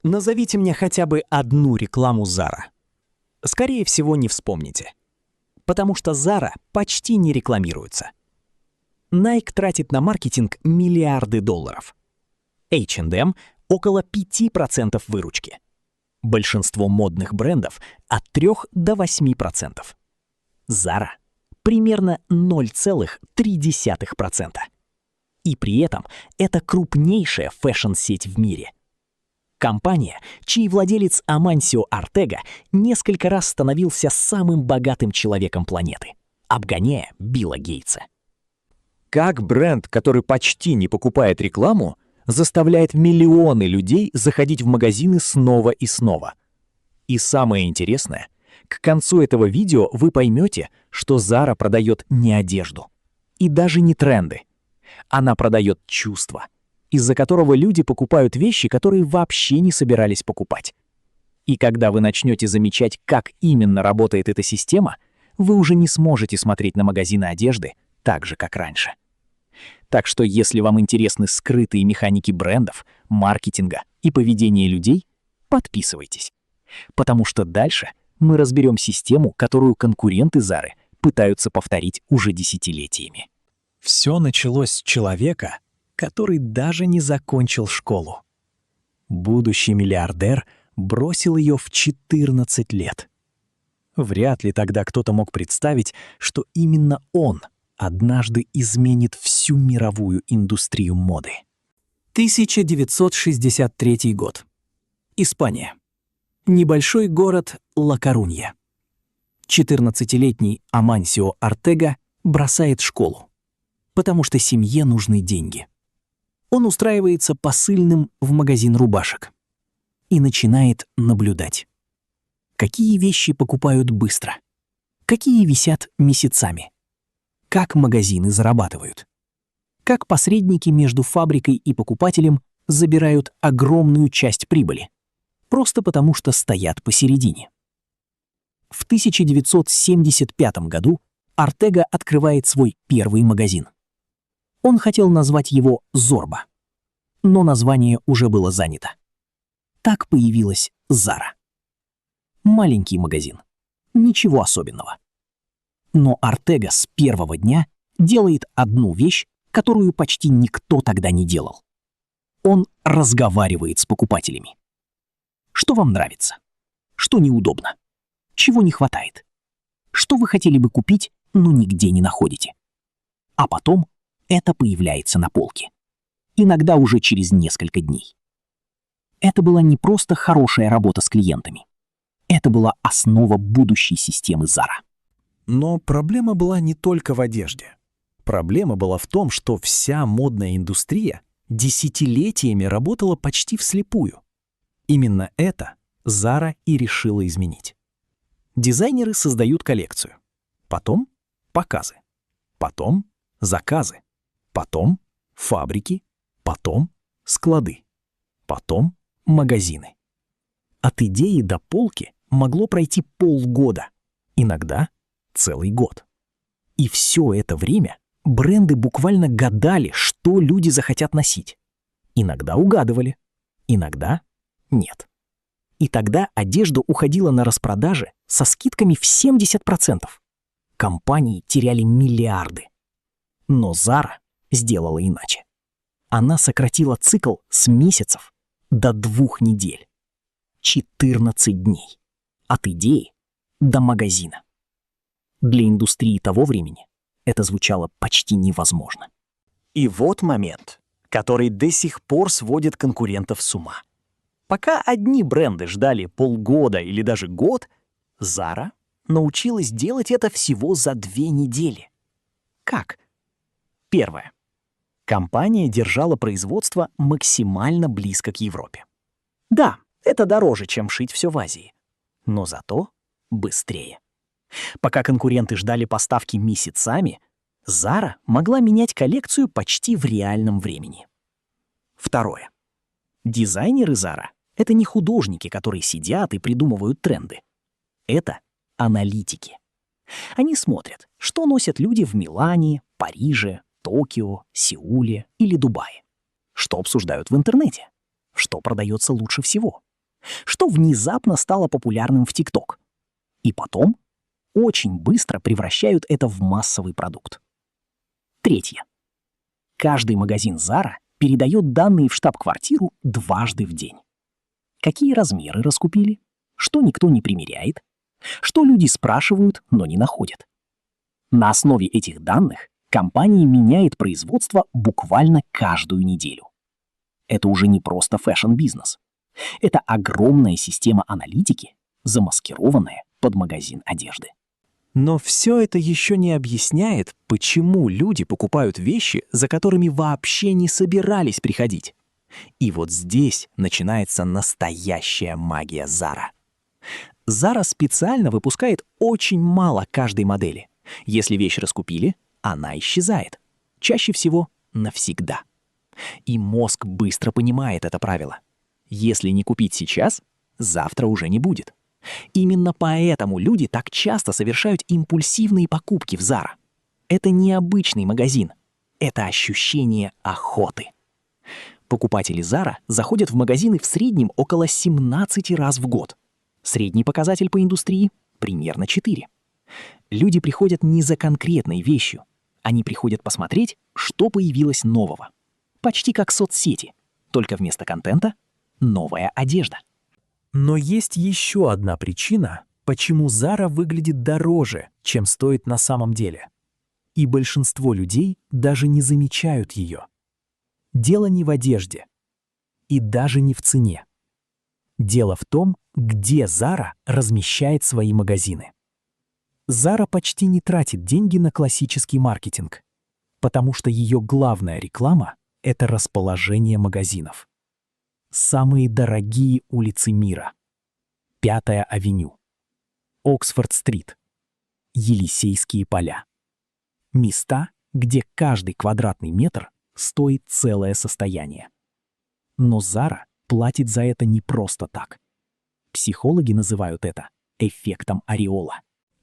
Назовите мне хотя бы одну рекламу Zara. Скорее всего, не вспомните. Потому что Zara почти не рекламируется. Nike тратит на маркетинг миллиарды долларов. H&M — около 5% выручки. Большинство модных брендов — от 3 до 8%. Zara — примерно 0,3%. И при этом это крупнейшая фэшн-сеть в мире. Компания, чей владелец Амансио Ортега несколько раз становился самым богатым человеком планеты, обгоняя Билла Гейтса. Как бренд, который почти не покупает рекламу, заставляет миллионы людей заходить в магазины снова и снова? И самое интересное, к концу этого видео вы поймете, что Zara продает не одежду и даже не тренды. Она продает чувства, из-за которого люди покупают вещи, которые вообще не собирались покупать. И когда вы начнете замечать, как именно работает эта система, вы уже не сможете смотреть на магазины одежды так же, как раньше. Так что если вам интересны скрытые механики брендов, маркетинга и поведения людей, подписывайтесь. Потому что дальше мы разберем систему, которую конкуренты Zara пытаются повторить уже десятилетиями. Все началось с человека, который даже не закончил школу. Будущий миллиардер бросил ее в 14 лет. Вряд ли тогда кто-то мог представить, что именно он однажды изменит всю мировую индустрию моды. 1963 год. Испания. Небольшой город Ла-Корунья. 14-летний Амансио Ортега бросает школу, потому что семье нужны деньги. Он устраивается посыльным в магазин рубашек и начинает наблюдать. Какие вещи покупают быстро? Какие висят месяцами? Как магазины зарабатывают? Как посредники между фабрикой и покупателем забирают огромную часть прибыли, просто потому что стоят посередине? В 1975 году Ортега открывает свой первый магазин. Он хотел назвать его «Зорба», но название уже было занято. Так появилась Zara. Маленький магазин. Ничего особенного. Но Ортега с первого дня делает одну вещь, которую почти никто тогда не делал. Он разговаривает с покупателями. Что вам нравится? Что неудобно? Чего не хватает? Что вы хотели бы купить, но нигде не находите? А потом это появляется на полке. Иногда уже через несколько дней. Это была не просто хорошая работа с клиентами. Это была основа будущей системы Zara. Но проблема была не только в одежде. Проблема была в том, что вся модная индустрия десятилетиями работала почти вслепую. Именно это Zara и решила изменить. Дизайнеры создают коллекцию. Потом показы. Потом заказы. Потом фабрики. Потом склады. Потом магазины. От идеи до полки могло пройти полгода. Иногда целый год. И все это время бренды буквально гадали, что люди захотят носить. Иногда угадывали, иногда нет. И тогда одежда уходила на распродажи со скидками в 70%. Компании теряли миллиарды. Но Zara сделала иначе. Она сократила цикл с месяцев до 2 недель. 14 дней. От идеи до магазина. Для индустрии того времени это звучало почти невозможно. И вот момент, который до сих пор сводит конкурентов с ума. Пока одни бренды ждали полгода или даже год, Zara научилась делать это всего за 2 недели. Как? Первое. Компания держала производство максимально близко к Европе. Да, это дороже, чем шить все в Азии, но зато быстрее. Пока конкуренты ждали поставки месяцами, Zara могла менять коллекцию почти в реальном времени. Второе. Дизайнеры Zara — это не художники, которые сидят и придумывают тренды. Это аналитики. Они смотрят, что носят люди в Милане, Париже, Токио, Сеуле или Дубае, что обсуждают в интернете, что продается лучше всего, что внезапно стало популярным в TikTok. И потом очень быстро превращают это в массовый продукт. Третье. Каждый магазин Zara передает данные в штаб-квартиру дважды в день. Какие размеры раскупили, что никто не примеряет, что люди спрашивают, но не находят. На основе этих данных компания меняет производство буквально каждую неделю. Это уже не просто фэшн-бизнес. Это огромная система аналитики, замаскированная под магазин одежды. Но все это еще не объясняет, почему люди покупают вещи, за которыми вообще не собирались приходить. И вот здесь начинается настоящая магия Zara. Zara специально выпускает очень мало каждой модели. Если вещь раскупили, она исчезает. Чаще всего навсегда. И мозг быстро понимает это правило. Если не купить сейчас, завтра уже не будет. Именно поэтому люди так часто совершают импульсивные покупки в Zara. Это не обычный магазин. Это ощущение охоты. Покупатели Zara заходят в магазины в среднем около 17 раз в год. Средний показатель по индустрии — примерно 4. Люди приходят не за конкретной вещью. Они приходят посмотреть, что появилось нового. Почти как соцсети, только вместо контента — новая одежда. Но есть еще одна причина, почему Zara выглядит дороже, чем стоит на самом деле. И большинство людей даже не замечают ее. Дело не в одежде. И даже не в цене. Дело в том, где Zara размещает свои магазины. Zara почти не тратит деньги на классический маркетинг, потому что ее главная реклама — это расположение магазинов. Самые дорогие улицы мира. 5-я авеню, Оксфорд-стрит, Елисейские поля. Места, где каждый квадратный метр стоит целое состояние. Но Zara платит за это не просто так. Психологи называют это эффектом ореола.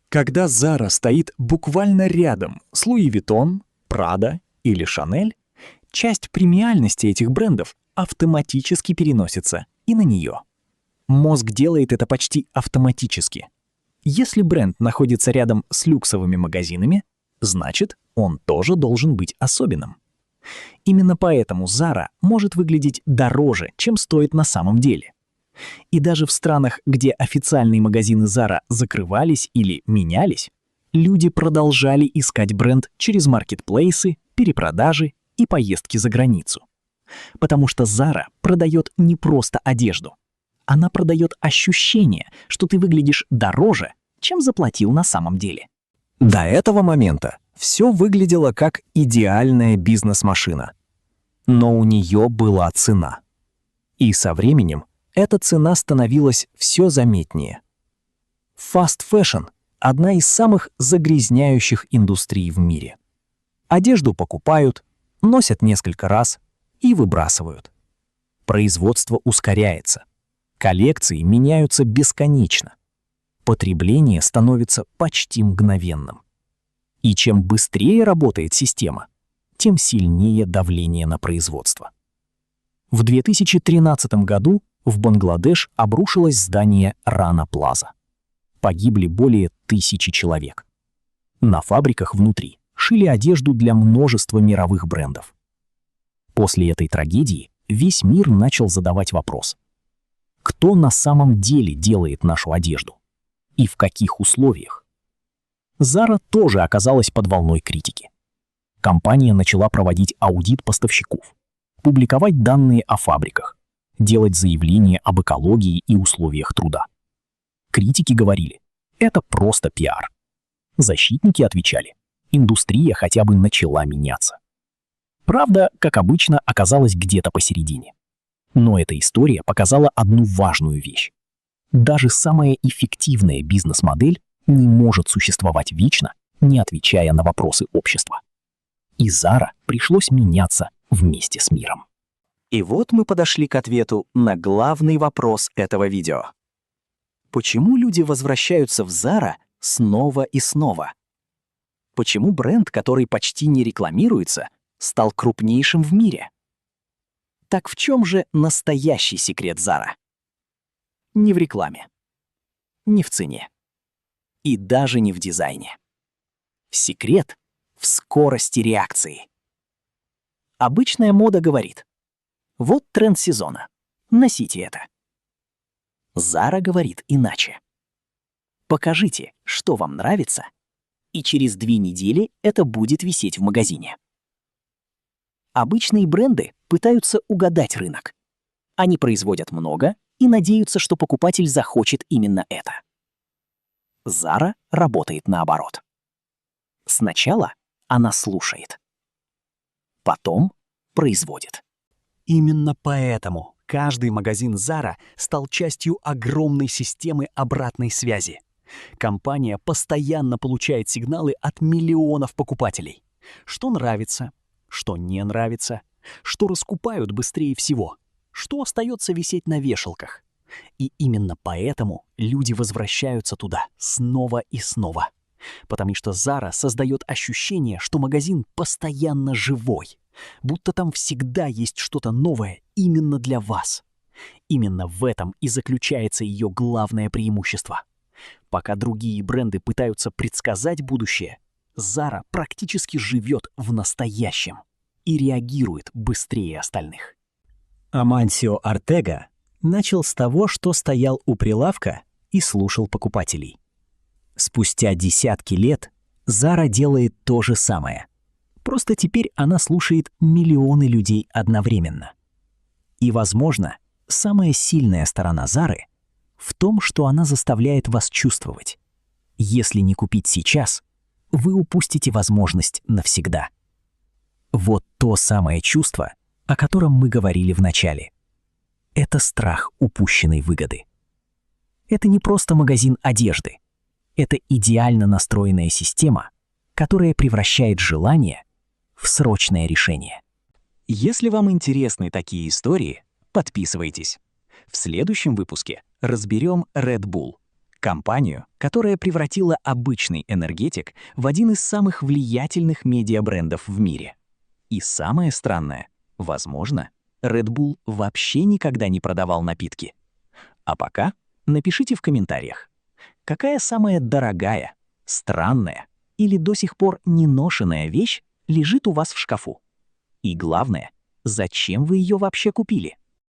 Когда Zara стоит буквально рядом с Луи Виттон, Прада или Шанель, часть премиальности этих брендов автоматически переносится и на нее. Мозг делает это почти автоматически. Если бренд находится рядом с люксовыми магазинами, значит, он тоже должен быть особенным. Именно поэтому Zara может выглядеть дороже, чем стоит на самом деле. И даже в странах, где официальные магазины Zara закрывались или менялись, люди продолжали искать бренд через маркетплейсы, перепродажи и поездки за границу. Потому что Zara продает не просто одежду. Она продает ощущение, что ты выглядишь дороже, чем заплатил на самом деле. До этого момента все выглядело как идеальная бизнес-машина. Но у нее была цена. И со временем эта цена становилась все заметнее. Fast fashion — одна из самых загрязняющих индустрий в мире. Одежду покупают, носят несколько раз и выбрасывают. Производство ускоряется. Коллекции меняются бесконечно. Потребление становится почти мгновенным. И чем быстрее работает система, тем сильнее давление на производство. В 2013 году в Бангладеш обрушилось здание Рана Плаза. Погибли более 1000 человек. На фабриках внутри шили одежду для множества мировых брендов. После этой трагедии весь мир начал задавать вопрос: кто на самом деле делает нашу одежду? И в каких условиях? Zara тоже оказалась под волной критики. Компания начала проводить аудит поставщиков, публиковать данные о фабриках, делать заявления об экологии и условиях труда. Критики говорили: это просто пиар. Защитники отвечали: индустрия хотя бы начала меняться. Правда, как обычно, оказалась где-то посередине. Но эта история показала одну важную вещь. Даже самая эффективная бизнес-модель не может существовать вечно, не отвечая на вопросы общества. И Zara пришлось меняться вместе с миром. И вот мы подошли к ответу на главный вопрос этого видео. Почему люди возвращаются в Zara снова и снова? Почему бренд, который почти не рекламируется, стал крупнейшим в мире? Так в чем же настоящий секрет Zara? Не в рекламе, не в цене и даже не в дизайне. Секрет в скорости реакции. Обычная мода говорит: вот тренд сезона, носите это. Zara говорит иначе. Покажите, что вам нравится, и через 2 недели это будет висеть в магазине. Обычные бренды пытаются угадать рынок. Они производят много и надеются, что покупатель захочет именно это. Zara работает наоборот. Сначала она слушает, потом производит. Именно поэтому каждый магазин Zara стал частью огромной системы обратной связи. Компания постоянно получает сигналы от миллионов покупателей. Что нравится, что не нравится, что раскупают быстрее всего, что остается висеть на вешалках. И именно поэтому люди возвращаются туда снова и снова. Потому что Zara создает ощущение, что магазин постоянно живой, будто там всегда есть что-то новое именно для вас. Именно в этом и заключается ее главное преимущество. Пока другие бренды пытаются предсказать будущее, Zara практически живет в настоящем и реагирует быстрее остальных. Амансио Ортега начал с того, что стоял у прилавка и слушал покупателей. Спустя десятки лет Zara делает то же самое. Просто теперь она слушает миллионы людей одновременно. И, возможно, самая сильная сторона Zara в том, что она заставляет вас чувствовать. Если не купить сейчас, вы упустите возможность навсегда. Вот то самое чувство, о котором мы говорили в начале. Это страх упущенной выгоды. Это не просто магазин одежды. Это идеально настроенная система, которая превращает желание в срочное решение. Если вам интересны такие истории, подписывайтесь. В следующем выпуске разберем Red Bull, компанию, которая превратила обычный энергетик в один из самых влиятельных медиабрендов в мире. И самое странное, возможно, Red Bull вообще никогда не продавал напитки. А пока напишите в комментариях, какая самая дорогая, странная или до сих пор не ношенная вещь лежит у вас в шкафу? И главное, зачем вы ее вообще купили?